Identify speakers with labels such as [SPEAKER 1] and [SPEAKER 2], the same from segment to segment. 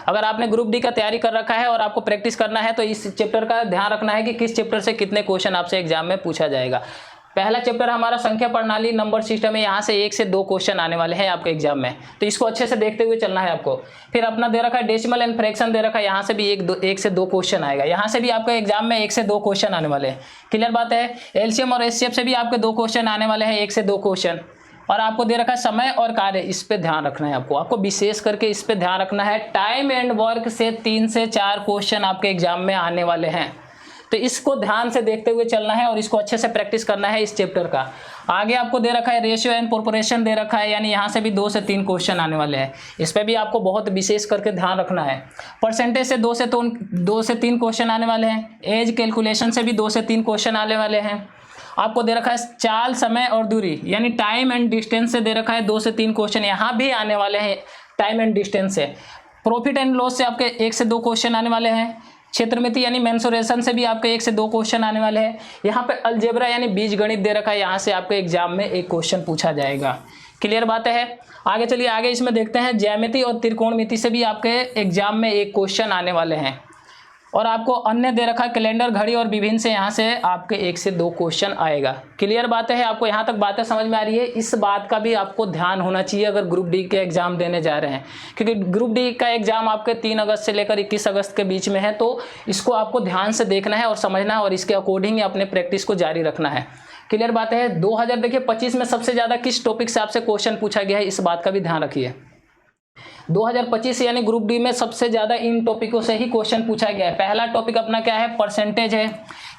[SPEAKER 1] अगर आपने group D का तैयारी कर रखा है और आपको प्रैक्टिस करना है तो इस चैप्टर का ध्यान रखना है कि किस चैप्टर से कितने क्वेश्चन आपसे एग्जाम में पूछा जाएगा। पहला चैप्टर हमारा संख्या प्रणाली नंबर सिस्टम है, यहाँ से 1 से 2 क्वेश्चन आने वाले हैं आपके एग्जाम में, तो इसको अच्छे से देखते हुए चलना है आपको। फिर अपना दे रखा है डेसिमल एंड फ्रैक्शन दे रखा है, यहाँ से भी 1 से 2 क्वेश्चन आएगा, यहाँ से भी आपके एग्जाम में 1 से 2 क्वेश्चन आने वाले हैं। क्लियर बात है। एलसीएम और एचसीएफ से भी आपके 2 क्वेश्चन आने वाले हैं, 1 से 2 क्वेश्चन। और आपको दे रखा है समय और कार्य, इस पे ध्यान रखना है आपको विशेष करके इस पे ध्यान रखना है। टाइम एंड वर्क से 3 से 4 क्वेश्चन आपके एग्जाम में आने वाले हैं, तो इसको ध्यान से देखते हुए चलना है और इसको अच्छे से प्रैक्टिस करना है इस चैप्टर का। आगे आपको दे रखा है रेशियो एंड प्रोपोर्शन दे रखा है, यानी यहाँ से भी 2 से 3 क्वेश्चन आने वाले हैं, इस पर भी आपको बहुत विशेष करके ध्यान रखना है। परसेंटेज से 2 से 3 क्वेश्चन आने वाले हैं। एज कैलकुलेशन से भी 2 से 3 क्वेश्चन आने वाले हैं। आपको दे रखा है चाल, समय और दूरी, यानी टाइम एंड डिस्टेंस से दे रखा है 2 से 3 क्वेश्चन यहाँ भी आने वाले हैं, टाइम एंड डिस्टेंस से। प्रॉफिट एंड लॉस से आपके 1 से 2 क्वेश्चन आने वाले हैं। क्षेत्रमिति यानी मेंसुरेशन से भी आपके 1 से 2 क्वेश्चन आने वाले हैं। यहाँ पे अलजेब्रा यानी बीजगणित दे रखा है, यहाँ से आपके एग्जाम में 1 क्वेश्चन पूछा जाएगा। क्लियर बात है। आगे चलिए, आगे इसमें देखते हैं ज्यामिति और त्रिकोणमिति से भी आपके एग्जाम में 1 क्वेश्चन आने वाले हैं। और आपको अन्य दे रखा है कैलेंडर, घड़ी और विभिन्न से, यहाँ से आपके 1 से 2 क्वेश्चन आएगा। क्लियर बातें हैं, आपको यहाँ तक बातें समझ में आ रही है। इस बात का भी आपको ध्यान होना चाहिए अगर ग्रुप डी के एग्जाम देने जा रहे हैं, क्योंकि ग्रुप डी का एग्जाम आपके 3 अगस्त से लेकर 21 अगस्त के बीच में है, तो इसको आपको ध्यान से देखना है और समझना है और इसके अकॉर्डिंग अपने प्रैक्टिस को जारी रखना है। क्लियर बात है। 2025 में सबसे ज़्यादा किस टॉपिक से आपसे क्वेश्चन पूछा गया है, इस बात का भी ध्यान रखिए। 2025 यानी ग्रुप डी में सबसे ज़्यादा इन टॉपिकों से ही क्वेश्चन पूछा गया है। पहला टॉपिक अपना क्या है, परसेंटेज है,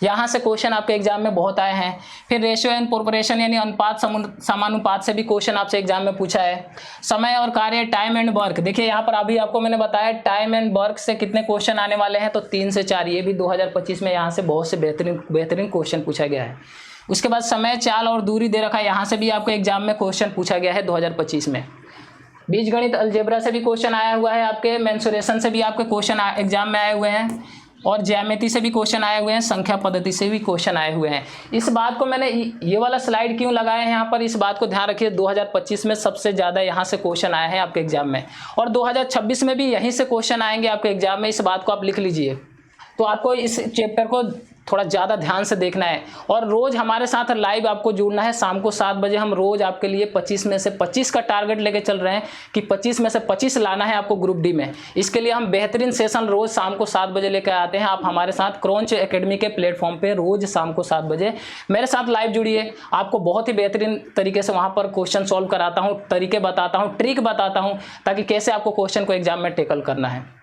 [SPEAKER 1] यहाँ से क्वेश्चन आपके एग्जाम में बहुत आए हैं। फिर रेशियो एंड प्रोपोर्शन यानी अनुपात समानुपात से भी क्वेश्चन आपसे एग्जाम में पूछा है। समय और कार्य, टाइम एंड वर्क, देखिए यहाँ पर अभी आपको मैंने बताया टाइम एंड वर्क से कितने क्वेश्चन आने वाले हैं, तो 3 से 4, ये भी 2025 में यहाँ से बहुत से बेहतरीन क्वेश्चन पूछा गया है। उसके बाद समय, चाल और दूरी दे रखा है, यहाँ से भी आपको एग्जाम में क्वेश्चन पूछा गया है 2025 में। बीजगणित अलजेब्रा से भी क्वेश्चन आया हुआ है, आपके मेंसुरेशन से भी आपके क्वेश्चन एग्जाम में आए हुए हैं, और ज्यामिति से भी क्वेश्चन आए हुए हैं, संख्या पद्धति से भी क्वेश्चन आए हुए हैं। इस बात को मैंने ये वाला स्लाइड क्यों लगाया है यहाँ पर, इस बात को ध्यान रखिए। 2025 में सबसे ज़्यादा यहाँ से क्वेश्चन आए हैं आपके एग्जाम में, और 2026 में भी यहीं से क्वेश्चन आएंगे आपके एग्जाम में, इस बात को आप लिख लीजिए। तो आपको इस चैप्टर को थोड़ा ज़्यादा ध्यान से देखना है, और रोज़ हमारे साथ लाइव आपको जुड़ना है। शाम को 7 बजे हम रोज़ आपके लिए 25 में से 25 का टारगेट लेके चल रहे हैं कि 25 में से 25 लाना है आपको ग्रुप डी में। इसके लिए हम बेहतरीन सेशन रोज़ शाम को 7 बजे लेकर आते हैं। आप हमारे साथ क्रॉन्च एकेडमी के प्लेटफॉर्म पे रोज़ शाम को 7 बजे मेरे साथ लाइव जुड़िए। आपको बहुत ही बेहतरीन तरीके से वहाँ पर क्वेश्चन सॉल्व कराता हूँ, तरीके बताता हूँ, ट्रिक बताता हूँ, ताकि कैसे आपको क्वेश्चन को एग्जाम में टैकल करना है।